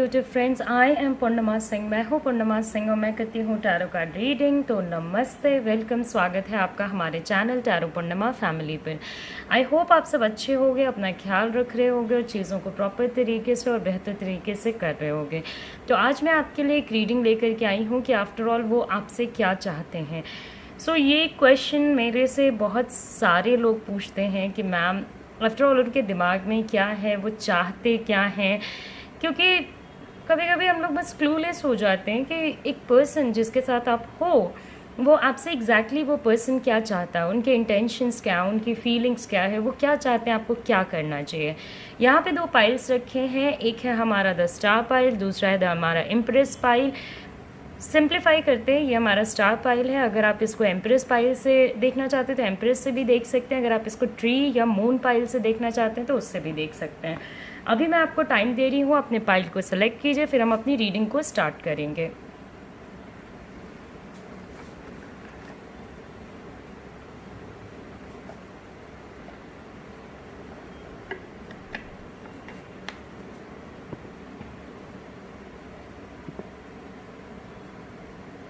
Beauty friends, I am पूर्णिमा सिंह। मैं हूँ पूर्णिमा सिंह और मैं करती हूँ टैरो कार्ड रीडिंग। तो नमस्ते, वेलकम, स्वागत है आपका हमारे चैनल टैरो पूर्णिमा फैमिली पर। आई होप आप सब अच्छे होंगे, अपना ख्याल रख रहे होंगे और चीज़ों को प्रॉपर तरीके से और बेहतर तरीके से कर रहे होंगे। तो आज मैं आपके लिए एक रीडिंग लेकर के आई हूँ कि आफ्टर ऑल वो आपसे क्या चाहते हैं। सो ये क्वेश्चन मेरे से बहुत सारे लोग पूछते हैं कि मैम आफ्टर ऑल उनके दिमाग में क्या है, वो चाहते क्या हैं, क्योंकि कभी कभी हम लोग बस क्लूलेस हो जाते हैं कि एक पर्सन जिसके साथ आप हो वो आपसे एग्जैक्टली वो पर्सन क्या चाहता है, उनके इंटेंशंस क्या, उनकी फीलिंग्स क्या है, वो क्या चाहते हैं, आपको क्या करना चाहिए। यहाँ पे दो पाइल्स रखे हैं, एक है हमारा द स्टार पाइल, दूसरा है हमारा इम्प्रेस पाइल। सिंप्लीफाई करते हैं, ये हमारा स्टार पाइल है। अगर आप इसको एम्प्रेस पाइल से देखना चाहते हैं तो एम्प्रेस से भी देख सकते हैं। अगर आप इसको ट्री या मून पाइल से देखना चाहते हैं तो उससे भी देख सकते हैं। अभी मैं आपको टाइम दे रही हूँ, अपने पाइल को सेलेक्ट कीजिए, फिर हम अपनी रीडिंग को स्टार्ट करेंगे।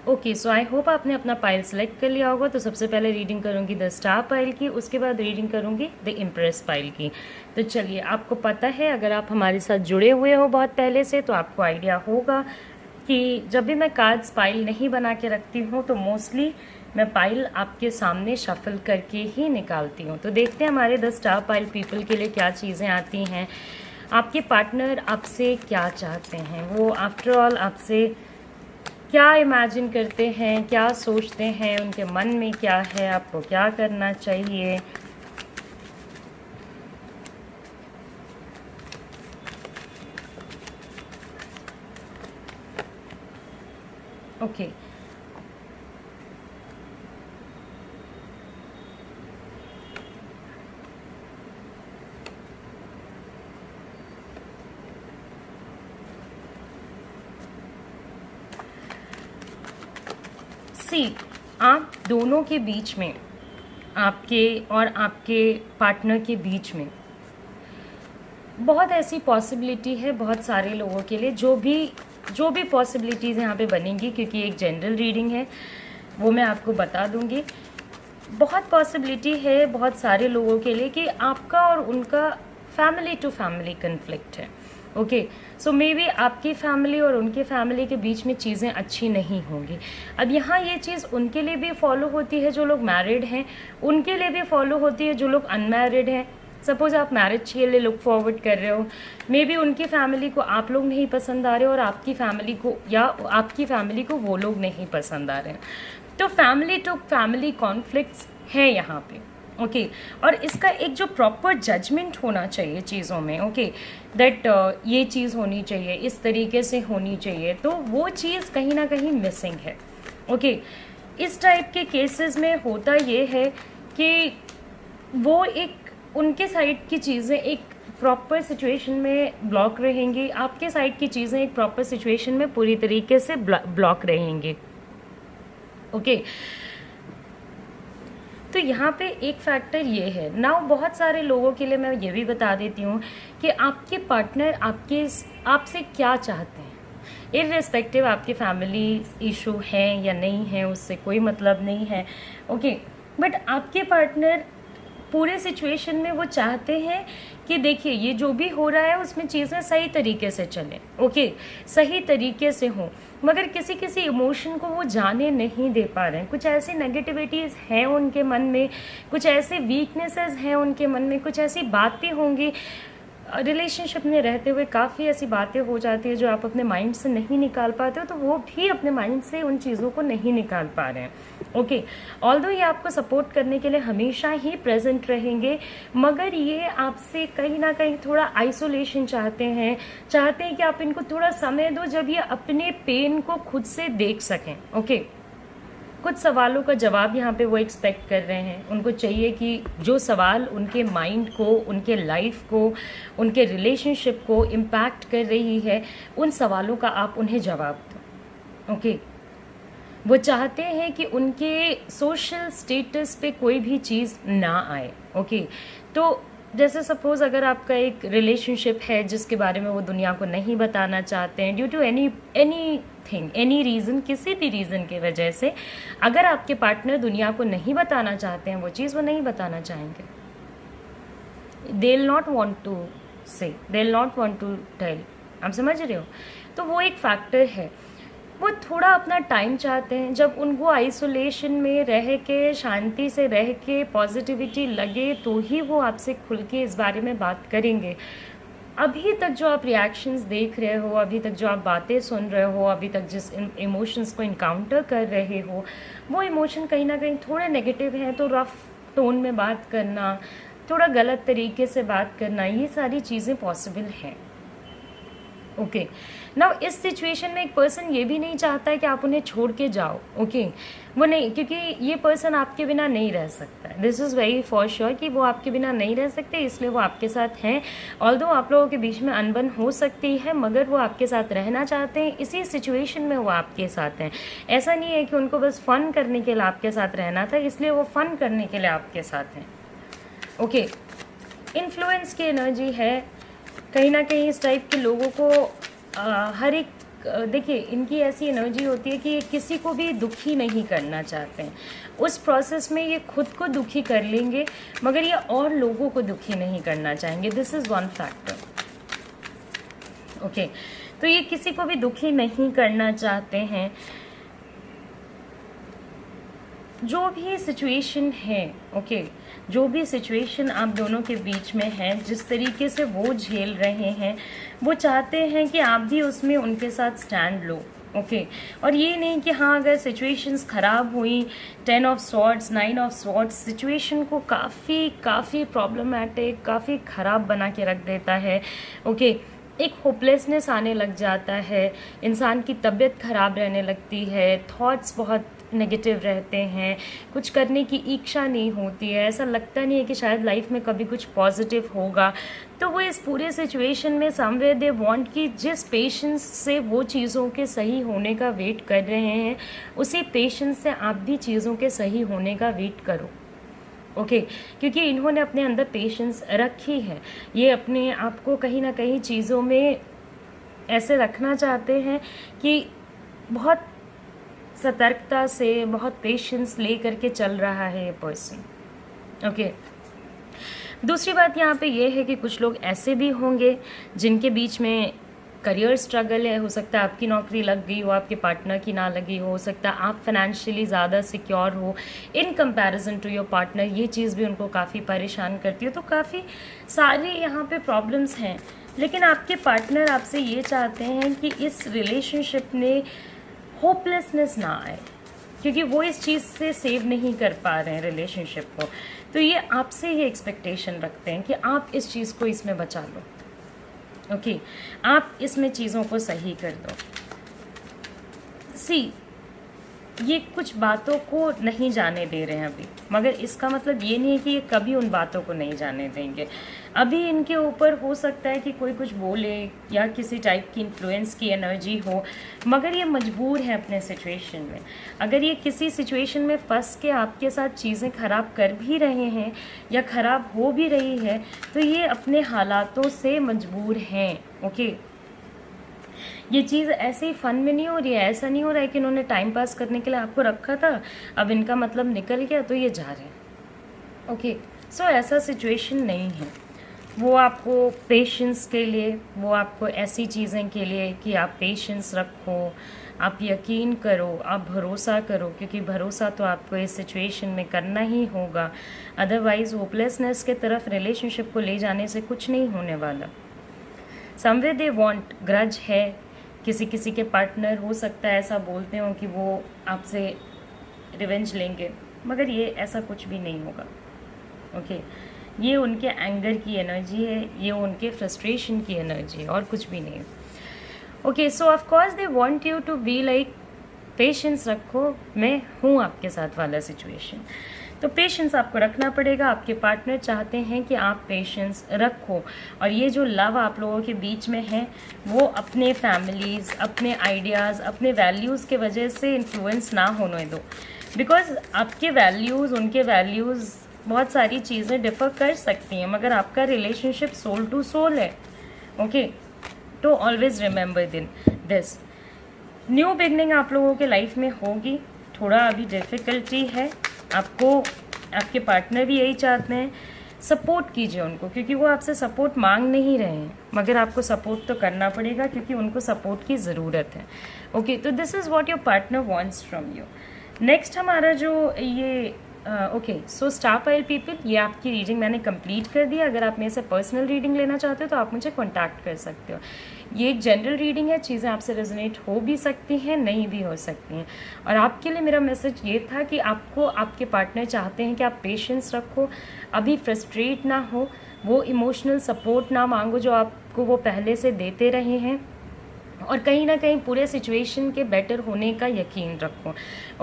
ओके, सो आई होप आपने अपना पाइल सेलेक्ट कर लिया होगा। तो सबसे पहले रीडिंग करूंगी द स्टार पाइल की, उसके बाद रीडिंग करूंगी द इम्प्रेस पाइल की। तो चलिए, आपको पता है, अगर आप हमारे साथ जुड़े हुए हो बहुत पहले से तो आपको आइडिया होगा कि जब भी मैं कार्ड्स पाइल नहीं बना के रखती हूँ तो मोस्टली मैं पाइल आपके सामने शफल करके ही निकालती हूँ। तो देखते हैं हमारे द स्टार पाइल पीपल के लिए क्या चीज़ें आती हैं। आपके पार्टनर आपसे क्या चाहते हैं, वो आफ्टर ऑल आपसे क्या इमेजिन करते हैं, क्या सोचते हैं, उनके मन में क्या है, आपको क्या करना चाहिए। ओके, आप दोनों के बीच में, आपके और आपके पार्टनर के बीच में बहुत ऐसी पॉसिबिलिटी है, बहुत सारे लोगों के लिए जो भी पॉसिबिलिटीज़ यहाँ पे बनेंगी, क्योंकि एक जनरल रीडिंग है वो मैं आपको बता दूंगी। बहुत पॉसिबिलिटी है बहुत सारे लोगों के लिए कि आपका और उनका फैमिली टू फैमिली कन्फ्लिक्ट है। ओके, सो मे बी आपकी फैमिली और उनके फैमिली के बीच में चीज़ें अच्छी नहीं होंगी। अब यहाँ ये चीज़ उनके लिए भी फॉलो होती है जो लोग मैरिड हैं, उनके लिए भी फॉलो होती है जो लोग अनमैरिड हैं। सपोज आप मैरिज के लिए लुक फॉरवर्ड कर रहे हो, मे बी उनकी फैमिली को आप लोग नहीं पसंद आ रहे हो और आपकी फैमिली को या आपकी फैमिली को वो लोग नहीं पसंद आ रहे हैं। तो फैमिली टू फैमिली कॉन्फ्लिक्ट्स है यहाँ पे। ओके, और इसका एक जो प्रॉपर जजमेंट होना चाहिए चीज़ों में, ओके, दैट ये चीज़ होनी चाहिए, इस तरीके से होनी चाहिए, तो वो चीज़ कहीं ना कहीं मिसिंग है। ओके, इस टाइप के केसेस में होता ये है कि वो एक उनके साइड की चीज़ें एक प्रॉपर सिचुएशन में ब्लॉक रहेंगी, आपके साइड की चीज़ें एक प्रॉपर सिचुएशन में पूरी तरीके से ब्लॉक रहेंगी। ओके, तो यहाँ पे एक फैक्टर ये है। नाउ बहुत सारे लोगों के लिए मैं ये भी बता देती हूँ कि आपके पार्टनर आपसे क्या चाहते हैं। इररिस्पेक्टिव आपके फैमिली इशू है या नहीं है, उससे कोई मतलब नहीं है। ओके, बट आपके पार्टनर पूरे सिचुएशन में वो चाहते हैं कि देखिए ये जो भी हो रहा है उसमें चीज़ें सही तरीके से चलें, ओके, सही तरीके से हों, मगर किसी किसी इमोशन को वो जाने नहीं दे पा रहे हैं। कुछ ऐसी नेगेटिविटीज़ हैं उनके मन में, कुछ ऐसे वीकनेसेस हैं उनके मन में, कुछ ऐसी बातें होंगी रिलेशनशिप में रहते हुए, काफ़ी ऐसी बातें हो जाती है जो आप अपने माइंड से नहीं निकाल पाते हो, तो वो भी अपने माइंड से उन चीज़ों को नहीं निकाल पा रहे हैं। ओके, ऑल्दो ये आपको सपोर्ट करने के लिए हमेशा ही प्रेजेंट रहेंगे, मगर ये आपसे कहीं ना कहीं थोड़ा आइसोलेशन चाहते हैं कि आप इनको थोड़ा समय दो जब ये अपने पेन को खुद से देख सकें। ओके, कुछ सवालों का जवाब यहाँ पे वो एक्सपेक्ट कर रहे हैं। उनको चाहिए कि जो सवाल उनके माइंड को, उनके लाइफ को, उनके रिलेशनशिप को इम्पैक्ट कर रही है, उन सवालों का आप उन्हें जवाब दो। ओके, वो चाहते हैं कि उनके सोशल स्टेटस पे कोई भी चीज़ ना आए। ओके, तो जैसे सपोज़ अगर आपका एक रिलेशनशिप है जिसके बारे में वो दुनिया को नहीं बताना चाहते हैं due to anything, any reason, किसी भी रीज़न की वजह से, अगर आपके पार्टनर दुनिया को नहीं बताना चाहते हैं वो चीज़, वो नहीं बताना चाहेंगे। They will not want to say, they will not want to tell. आप समझ रहे हो? तो वो एक फैक्टर है। वो थोड़ा अपना टाइम चाहते हैं। जब उनको आइसोलेशन में रह के, शांति से रह के पॉजिटिविटी लगे तो ही वो आपसे खुल के इस बारे में बात करेंगे। अभी तक जो आप रिएक्शंस देख रहे हो, अभी तक जो आप बातें सुन रहे हो, अभी तक जिस इमोशंस को इनकाउंटर कर रहे हो, वो इमोशन कहीं ना कहीं थोड़े नेगेटिव हैं। तो रफ टोन में बात करना, थोड़ा गलत तरीके से बात करना, ये सारी चीज़ें पॉसिबल हैं। ओके नाउ इस सिचुएशन में एक पर्सन ये भी नहीं चाहता है कि आप उन्हें छोड़ के जाओ। ओके वो नहीं, क्योंकि ये पर्सन आपके बिना नहीं रह सकता है। This is very for sure कि वो आपके बिना नहीं रह सकते, इसलिए वो आपके साथ हैं। ऑल्दो आप लोगों के बीच में अनबन हो सकती है, मगर वो आपके साथ रहना चाहते हैं। इसी सिचुएशन में वो आपके साथ हैं। ऐसा नहीं है कि उनको बस फ़न करने के लिए आपके साथ रहना था, इसलिए वो फ़न करने के लिए आपके साथ हैं। ओके इन्फ्लुएंस की एनर्जी है कहीं ना कहीं। इस टाइप के लोगों को हर एक देखिए, इनकी ऐसी एनर्जी होती है कि ये किसी को भी दुखी नहीं करना चाहते हैं। उस प्रोसेस में ये खुद को दुखी कर लेंगे, मगर ये और लोगों को दुखी नहीं करना चाहेंगे। This is one factor. Okay तो ये किसी को भी दुखी नहीं करना चाहते हैं। जो भी सिचुएशन है, ओके जो भी सिचुएशन आप दोनों के बीच में है, जिस तरीके से वो झेल रहे हैं, वो चाहते हैं कि आप भी उसमें उनके साथ स्टैंड लो। ओके और ये नहीं कि हाँ अगर सिचुएशंस ख़राब हुई, 10 of swords, 9 of swords situation को काफ़ी प्रॉब्लमैटिक, काफ़ी ख़राब बना के रख देता है। ओके एक होपलेसनेस आने लग जाता है, इंसान की तबीयत ख़राब रहने लगती है, थॉट्स बहुत नेगेटिव रहते हैं, कुछ करने की इच्छा नहीं होती है, ऐसा लगता नहीं है कि शायद लाइफ में कभी कुछ पॉजिटिव होगा। तो वो इस पूरे सिचुएशन में समवेयर दे वांट कि जिस पेशेंस से वो चीज़ों के सही होने का वेट कर रहे हैं, उसी पेशेंस से आप भी चीज़ों के सही होने का वेट करो। ओके क्योंकि इन्होंने अपने अंदर पेशेंस रखी है। ये अपने आप को कहीं ना कहीं चीज़ों में ऐसे रखना चाहते हैं कि बहुत सतर्कता से, बहुत पेशेंस ले करके चल रहा है ये पर्सन। ओके दूसरी बात यहाँ पे ये है कि कुछ लोग ऐसे भी होंगे जिनके बीच में करियर स्ट्रगल है। हो सकता है आपकी नौकरी लग गई हो, आपके पार्टनर की ना लगी हो सकता है आप फाइनेंशियली ज़्यादा सिक्योर हो in comparison to your partner. ये चीज़ भी उनको काफ़ी परेशान करती है। तो काफ़ी सारी यहाँ पे प्रॉब्लम्स हैं, लेकिन आपके पार्टनर आपसे ये चाहते हैं कि इस रिलेशनशिप में होपलेसनेस ना आए, क्योंकि वो इस चीज़ से सेव नहीं कर पा रहे हैं रिलेशनशिप को। तो ये आपसे ये एक्सपेक्टेशन रखते हैं कि आप इस चीज़ को इसमें बचा लो। ओके आप इसमें चीज़ों को सही कर दो। सी ये कुछ बातों को नहीं जाने दे रहे हैं अभी, मगर इसका मतलब ये नहीं है कि ये कभी उन बातों को नहीं जाने देंगे। अभी इनके ऊपर हो सकता है कि कोई कुछ बोले या किसी टाइप की इन्फ्लुएंस की एनर्जी हो, मगर ये मजबूर है अपने सिचुएशन में। अगर ये किसी सिचुएशन में फंस के आपके साथ चीज़ें ख़राब कर भी रहे हैं या ख़राब हो भी रही है, तो ये अपने हालातों से मजबूर हैं। ओके ये चीज़ ऐसे ही फ़न में नहीं हो रही है। ऐसा नहीं हो रहा है कि इन्होंने टाइम पास करने के लिए आपको रखा था, अब इनका मतलब निकल गया तो ये जा रहे हैं। ओके सो ऐसा सिचुएशन नहीं है। वो आपको पेशेंस के लिए, वो आपको ऐसी चीज़ें के लिए कि आप पेशेंस रखो, आप यकीन करो, आप भरोसा करो, क्योंकि भरोसा तो आपको इस सिचुएशन में करना ही होगा। अदरवाइज़ होपलेसनेस के तरफ रिलेशनशिप को ले जाने से कुछ नहीं होने वाला। समवेयर दे वांट, ग्रज है। किसी किसी के पार्टनर हो सकता है ऐसा बोलते हो कि वो आपसे रिवेंज लेंगे, मगर ये ऐसा कुछ भी नहीं होगा। ओके ये उनके एंगर की एनर्जी है, ये उनके फ्रस्ट्रेशन की एनर्जी है और कुछ भी नहीं है। Okay so of course they want you to be like patience रखो, मैं हूँ आपके साथ वाला सिचुएशन। तो पेशेंस आपको रखना पड़ेगा। आपके पार्टनर चाहते हैं कि आप पेशेंस रखो, और ये जो लव आप लोगों के बीच में है वो अपने फैमिलीज़, अपने आइडियाज़, अपने वैल्यूज़ के वजह से इन्फ्लुएंस ना होने दो। बिकॉज आपके वैल्यूज़, उनके वैल्यूज़ बहुत सारी चीज़ें डिफ़र कर सकती हैं, मगर आपका रिलेशनशिप सोल टू सोल है। ओके, तो always remember this. New beginning आप लोगों के लाइफ में होगी। थोड़ा अभी डिफ़िकल्टी है आपको, आपके पार्टनर भी यही चाहते हैं। सपोर्ट कीजिए उनको, क्योंकि वो आपसे सपोर्ट मांग नहीं रहे हैं, मगर आपको सपोर्ट तो करना पड़ेगा क्योंकि उनको सपोर्ट की ज़रूरत है। ओके, तो this is what your partner wants from you. Next हमारा जो ये okay, so star pile people, ये आपकी रीडिंग मैंने कंप्लीट कर दी। अगर आप मेरे से पर्सनल रीडिंग लेना चाहते हो तो आप मुझे कांटेक्ट कर सकते हो। ये एक जनरल रीडिंग है, चीज़ें आपसे रेजोनेट हो भी सकती हैं, नहीं भी हो सकती हैं। और आपके लिए मेरा मैसेज ये था कि आपको आपके पार्टनर चाहते हैं कि आप पेशेंस रखो, अभी फ्रस्ट्रेट ना हो, वो इमोशनल सपोर्ट ना मांगो जो आपको वो पहले से देते रहे हैं, और कहीं ना कहीं पूरे सिचुएशन के बेटर होने का यकीन रखो।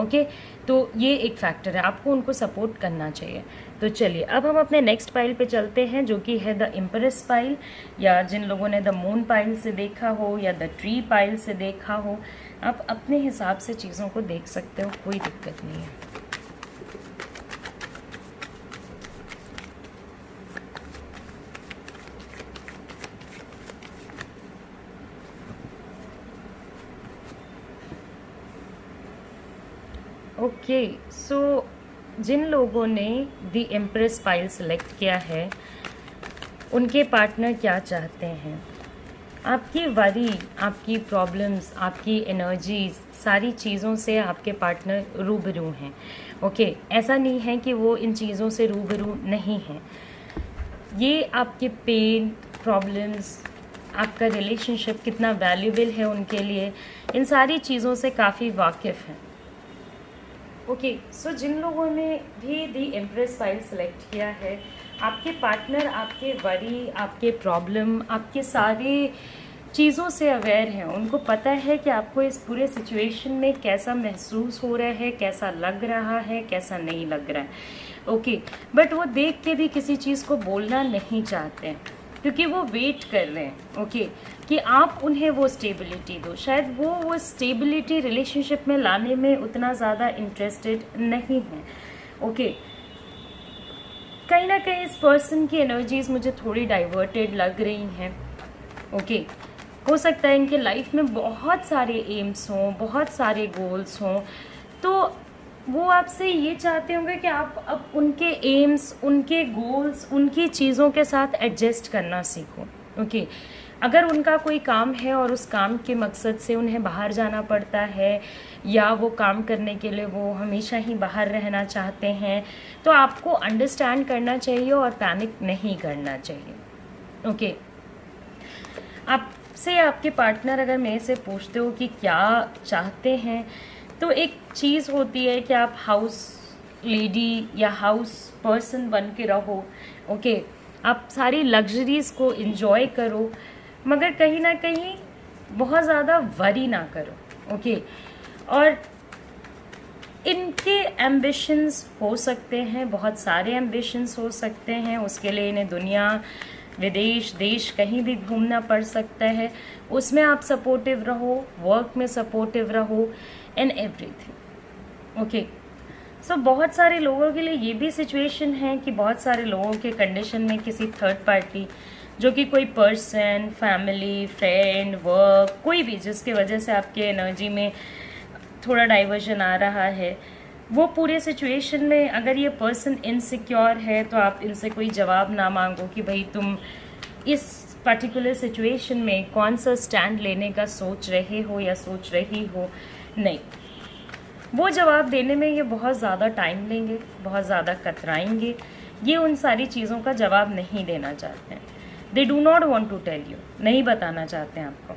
ओके, तो ये एक फैक्टर है, आपको उनको सपोर्ट करना चाहिए। तो चलिए अब हम अपने नेक्स्ट पाइल पे चलते हैं, जो कि है द एम्प्रेस पाइल, या जिन लोगों ने द मून पाइल से देखा हो या द ट्री पाइल से देखा हो, आप अपने हिसाब से चीज़ों को देख सकते हो, कोई दिक्कत नहीं है। ओके, सो जिन लोगों ने द एम्प्रेस पाइल सेलेक्ट किया है, उनके पार्टनर क्या चाहते हैं? आपकी वरी, आपकी प्रॉब्लम्स, आपकी एनर्जीज, सारी चीज़ों से आपके पार्टनर रूबरू हैं। ओके, ऐसा नहीं है कि वो इन चीज़ों से रूबरू नहीं हैं। ये आपके पेन, प्रॉब्लम्स, आपका रिलेशनशिप कितना वैल्यूबल है उनके लिए, इन सारी चीज़ों से काफ़ी वाकिफ़ हैं। ओके, सो जिन लोगों ने भी दी एम्प्रेस फाइल सेलेक्ट किया है, आपके पार्टनर आपके वरी, आपके प्रॉब्लम, आपके सारे चीज़ों से अवेयर हैं। उनको पता है कि आपको इस पूरे सिचुएशन में कैसा महसूस हो रहा है, कैसा लग रहा है, कैसा नहीं लग रहा है। ओके, बट वो देख के भी किसी चीज़ को बोलना नहीं चाहते हैं, क्योंकि वो वेट कर रहे हैं। ओके, कि आप उन्हें वो स्टेबिलिटी दो। शायद वो स्टेबिलिटी रिलेशनशिप में लाने में उतना ज़्यादा इंटरेस्टेड नहीं है। ओके, कहीं ना कहीं इस पर्सन की एनर्जीज मुझे थोड़ी डाइवर्टेड लग रही हैं। ओके, हो सकता है इनके लाइफ में बहुत सारे एम्स हों, बहुत सारे गोल्स हों, तो वो आपसे ये चाहते होंगे कि आप अब उनके एम्स, उनके गोल्स, उनकी चीज़ों के साथ एडजस्ट करना सीखो। ओके, अगर उनका कोई काम है और उस काम के मकसद से उन्हें बाहर जाना पड़ता है, या वो काम करने के लिए वो हमेशा ही बाहर रहना चाहते हैं, तो आपको अंडरस्टैंड करना चाहिए और पैनिक नहीं करना चाहिए। ओके, आपसे आपके पार्टनर अगर मेरे से पूछते हो कि क्या चाहते हैं, तो एक चीज़ होती है कि आप हाउस लेडी या हाउस पर्सन बन के रहो। ओके, आप सारी लग्जरीज़ को एंजॉय करो, मगर कहीं ना कहीं बहुत ज़्यादा वरी ना करो। ओके, और इनके एम्बिशंस हो सकते हैं, बहुत सारे एम्बिशंस हो सकते हैं, उसके लिए इन्हें दुनिया, विदेश, देश कहीं भी घूमना पड़ सकता है। उसमें आप सपोर्टिव रहो, वर्क में सपोर्टिव रहो, इन एवरीथिंग। ओके, सो बहुत सारे लोगों के लिए ये भी सिचुएशन है कि बहुत सारे लोगों के कंडीशन में किसी थर्ड पार्टी, जो कि कोई पर्सन, फैमिली, फ्रेंड, वर्क, कोई भी जिसकी वजह से आपके एनर्जी में थोड़ा डाइवर्जन आ रहा है, वो पूरे सिचुएशन में अगर ये पर्सन इनसिक्योर है, तो आप इनसे कोई जवाब ना मांगो कि भाई तुम इस पर्टिकुलर सिचुएशन में कौन सा स्टैंड लेने का सोच रहे हो या सोच रही हो। नहीं, वो जवाब देने में ये बहुत ज़्यादा टाइम लेंगे, बहुत ज़्यादा कतराएंगे। ये उन सारी चीज़ों का जवाब नहीं देना चाहते हैं। They do not want to tell you, नहीं बताना चाहते हैं आपको।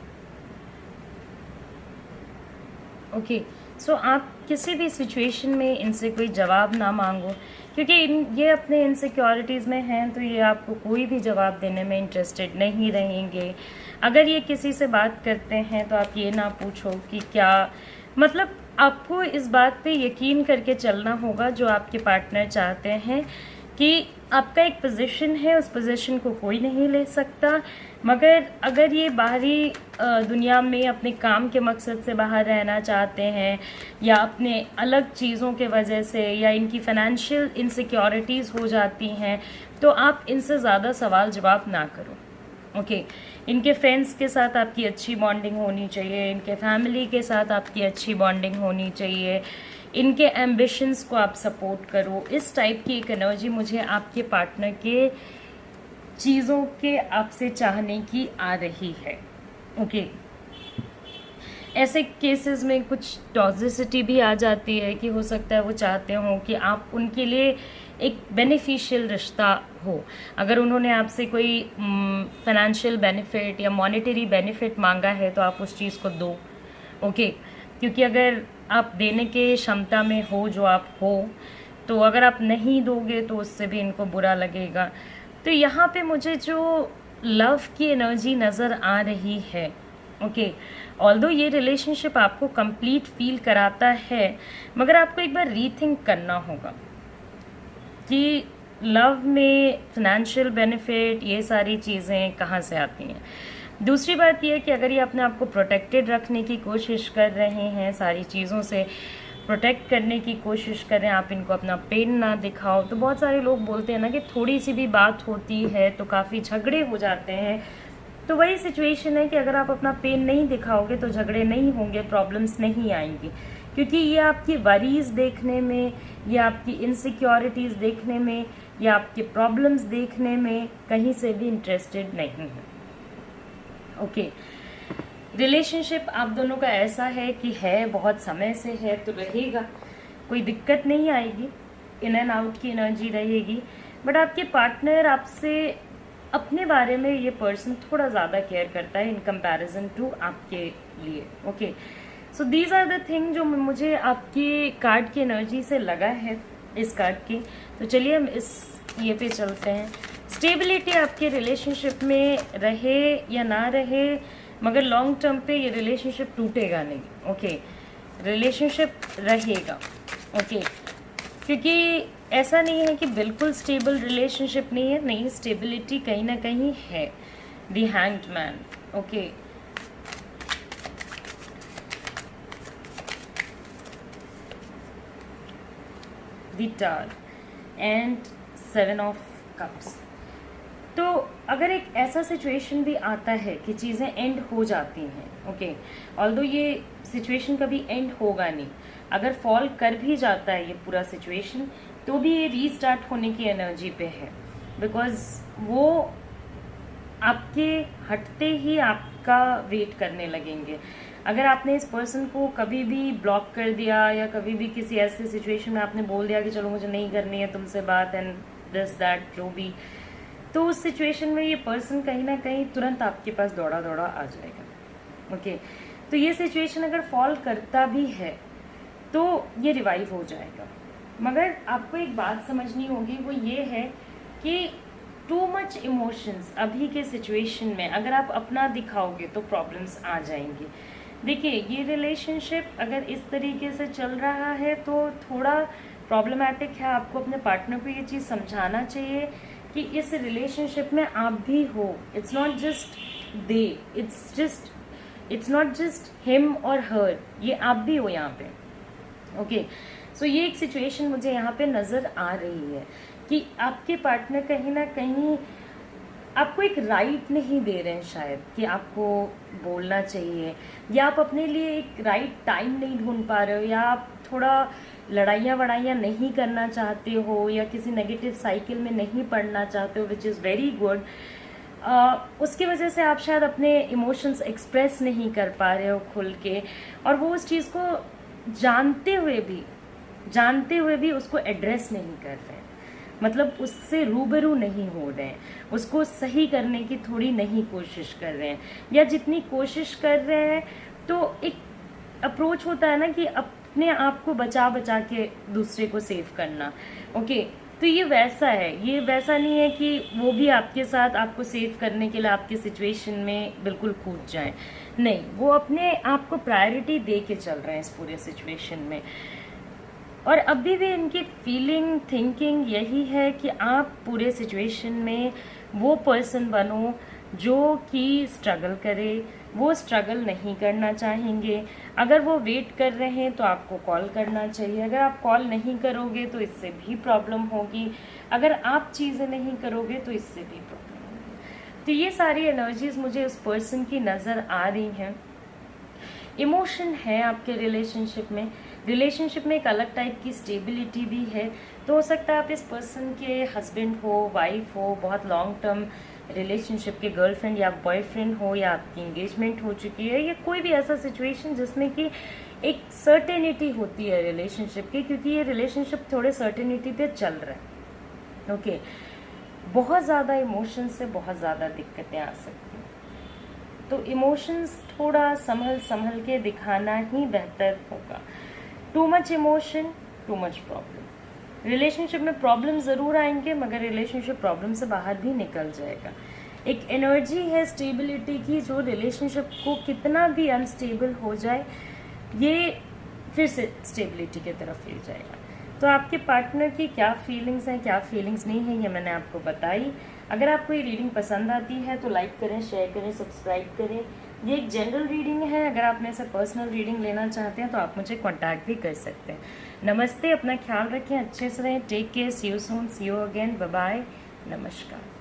ओके, सो आप किसी भी सिचुएशन में इनसे कोई जवाब ना मांगो, क्योंकि ये अपने इनसिक्योरिटीज़ में हैं, तो ये आपको कोई भी जवाब देने में इंटरेस्टेड नहीं रहेंगे। अगर ये किसी से बात करते हैं तो आप ये ना पूछो कि क्या, आपको इस बात पे यकीन करके चलना होगा जो आपके पार्टनर चाहते हैं कि आपका एक पोजीशन है, उस पोजीशन को कोई नहीं ले सकता, मगर अगर ये बाहरी दुनिया में अपने काम के मकसद से बाहर रहना चाहते हैं या अपने अलग चीज़ों के वजह से या इनकी फाइनेंशियल इनसिक्योरिटीज़ हो जाती हैं, तो आप इनसे ज़्यादा सवाल जवाब ना करो। ओके इनके फ्रेंड्स के साथ आपकी अच्छी बॉन्डिंग होनी चाहिए, इनके फैमिली के साथ आपकी अच्छी बॉन्डिंग होनी चाहिए, इनके एम्बिशंस को आप सपोर्ट करो। इस टाइप की एक एनर्जी मुझे आपके पार्टनर के चीज़ों के आपसे चाहने की आ रही है। ओके ऐसे केसेस में कुछ टॉक्सिसिटी भी आ जाती है कि हो सकता है वो चाहते हो कि आप उनके लिए एक बेनिफिशियल रिश्ता हो। अगर उन्होंने आपसे कोई फाइनेंशियल बेनिफिट या मॉनेटरी बेनिफिट मांगा है तो आप उस चीज़ को दो। ओके क्योंकि अगर आप देने के क्षमता में हो जो आप हो, तो अगर आप नहीं दोगे तो उससे भी इनको बुरा लगेगा। तो यहाँ पे मुझे जो लव की एनर्जी नज़र आ रही है, ओके ऑल्दो ये रिलेशनशिप आपको कंप्लीट फील कराता है, मगर आपको एक बार रीथिंक करना होगा कि लव में फाइनेंशियल बेनिफिट ये सारी चीज़ें कहाँ से आती हैं। दूसरी बात यह है कि अगर ये अपने आप को प्रोटेक्टेड रखने की कोशिश कर रहे हैं, सारी चीज़ों से प्रोटेक्ट करने की कोशिश करें, आप इनको अपना पेन ना दिखाओ। तो बहुत सारे लोग बोलते हैं ना कि थोड़ी सी भी बात होती है तो काफ़ी झगड़े हो जाते हैं। तो वही सिचुएशन है कि अगर आप अपना पेन नहीं दिखाओगे तो झगड़े नहीं होंगे, प्रॉब्लम्स नहीं आएंगी, क्योंकि ये आपकी वरीज देखने में या आपकी इनसिक्योरिटीज़ देखने में या आपके प्रॉब्लम्स देखने में कहीं से भी इंटरेस्टेड नहीं है। ओके रिलेशनशिप आप दोनों का ऐसा है कि है बहुत समय से है तो रहेगा, कोई दिक्कत नहीं आएगी, इन एंड आउट की एनर्जी रहेगी। बट आपके पार्टनर आपसे अपने बारे में ये पर्सन थोड़ा ज़्यादा केयर करता है इन कंपैरिजन टू आपके लिए। Okay so these are the thing जो मुझे आपकी कार्ड की एनर्जी से लगा है इस कार्ड की। तो चलिए हम इस ये पे चलते हैं। स्टेबिलिटी आपके रिलेशनशिप में रहे या ना रहे, मगर लॉन्ग टर्म पे ये रिलेशनशिप टूटेगा नहीं। ओके रिलेशनशिप रहेगा। ओके क्योंकि ऐसा नहीं है कि बिल्कुल स्टेबल रिलेशनशिप नहीं है, नहीं स्टेबिलिटी कहीं ना कहीं है। The hanged man, okay the tower and 7 of cups. तो अगर एक ऐसा सिचुएशन भी आता है कि चीज़ें एंड हो जाती हैं, ओके ऑल्दो ये सिचुएशन कभी एंड होगा नहीं, अगर फॉल कर भी जाता है ये पूरा सिचुएशन तो भी ये रीस्टार्ट होने की एनर्जी पे है, बिकॉज वो आपके हटते ही आपका वेट करने लगेंगे। अगर आपने इस पर्सन को कभी भी ब्लॉक कर दिया या कभी भी किसी ऐसे सिचुएशन में आपने बोल दिया कि चलो मुझे नहीं करनी है तुमसे बात एंड दिस दैट जो भी, तो उस सिचुएशन में ये पर्सन कहीं ना कहीं तुरंत आपके पास दौड़ा दौड़ा आ जाएगा। ओके तो ये सिचुएशन अगर फॉल करता भी है तो ये रिवाइव हो जाएगा, मगर आपको एक बात समझनी होगी, वो ये है कि टू मच इमोशंस अभी के सिचुएशन में अगर आप अपना दिखाओगे तो प्रॉब्लम्स आ जाएंगी। देखिए ये रिलेशनशिप अगर इस तरीके से चल रहा है तो थोड़ा प्रॉब्लमैटिक है। आपको अपने पार्टनर को ये चीज़ समझाना चाहिए कि इस रिलेशनशिप में आप भी हो। It's not just they, it's not just him और हर, ये आप भी हो यहाँ पे। ओके सो ये एक सिचुएशन मुझे यहाँ पे नज़र आ रही है कि आपके पार्टनर कहीं ना कहीं आपको एक राइट नहीं दे रहे हैं शायद कि आपको बोलना चाहिए, या आप अपने लिए एक राइट टाइम नहीं ढूंढ पा रहे हो, या आप थोड़ा लड़ाइयाँ वड़ाइयाँ नहीं करना चाहते हो या किसी नेगेटिव साइकिल में नहीं पड़ना चाहते हो, विच इज़ वेरी गुड। उसकी वजह से आप शायद अपने इमोशंस एक्सप्रेस नहीं कर पा रहे हो खुल के, और वो उस चीज़ को जानते हुए भी उसको एड्रेस नहीं कर रहे हैं, मतलब उससे रूबरू नहीं हो रहे हैं, उसको सही करने की थोड़ी नहीं कोशिश कर रहे हैं, या जितनी कोशिश कर रहे हैं तो एक अप्रोच होता है ना कि अपने आप को बचा बचा के दूसरे को सेव करना। ओके तो ये वैसा है, ये वैसा नहीं है कि वो भी आपके साथ आपको सेव करने के लिए आपके सिचुएशन में बिल्कुल कूद जाएं, नहीं, वो अपने आप को प्रायोरिटी दे के चल रहे हैं इस पूरे सिचुएशन में। और अभी भी इनकी फीलिंग थिंकिंग यही है कि आप पूरे सिचुएशन में वो पर्सन बनो जो कि स्ट्रगल करे। वो स्ट्रगल नहीं करना चाहेंगे। अगर वो वेट कर रहे हैं तो आपको कॉल करना चाहिए। अगर आप कॉल नहीं करोगे तो इससे भी प्रॉब्लम होगी। अगर आप चीज़ें नहीं करोगे तो इससे भी प्रॉब्लम होगी। तो ये सारी एनर्जीज मुझे उस पर्सन की नज़र आ रही हैं। इमोशन है आपके रिलेशनशिप में एक अलग टाइप की स्टेबिलिटी भी है। तो हो सकता है आप इस पर्सन के हस्बैंड हो, वाइफ हो, बहुत लॉन्ग टर्म रिलेशनशिप के गर्लफ्रेंड या बॉयफ्रेंड हो, या आपकी एंगेजमेंट हो चुकी है, या कोई भी ऐसा सिचुएशन जिसमें कि एक सर्टेनिटी होती है रिलेशनशिप की, क्योंकि ये रिलेशनशिप थोड़े सर्टेनिटी पे चल रहा है। ओके, बहुत ज़्यादा इमोशन से बहुत ज़्यादा दिक्कतें आ सकती हैं। तो इमोशंस थोड़ा संभल के दिखाना ही बेहतर होगा। Too much emotion, too much problem. Relationship में प्रॉब्लम ज़रूर आएंगे, मगर रिलेशनशिप प्रॉब्लम से बाहर भी निकल जाएगा। एक एनर्जी है स्टेबिलिटी की, जो रिलेशनशिप को कितना भी अनस्टेबल हो जाए ये फिर से स्टेबिलिटी की तरफ ले जाएगा। तो आपके पार्टनर की क्या फीलिंग्स हैं, क्या फीलिंग्स नहीं है, ये मैंने आपको बताई। अगर आपको ये रीडिंग पसंद आती है तो लाइक करें, शेयर करें, सब्सक्राइब करें। ये एक जनरल रीडिंग है। अगर आप मेरे से पर्सनल रीडिंग लेना चाहते हैं तो आप मुझे कांटेक्ट भी कर सकते हैं। नमस्ते, अपना ख्याल रखें, अच्छे से रहें, take care, see you soon, see you again, bye bye, नमस्कार।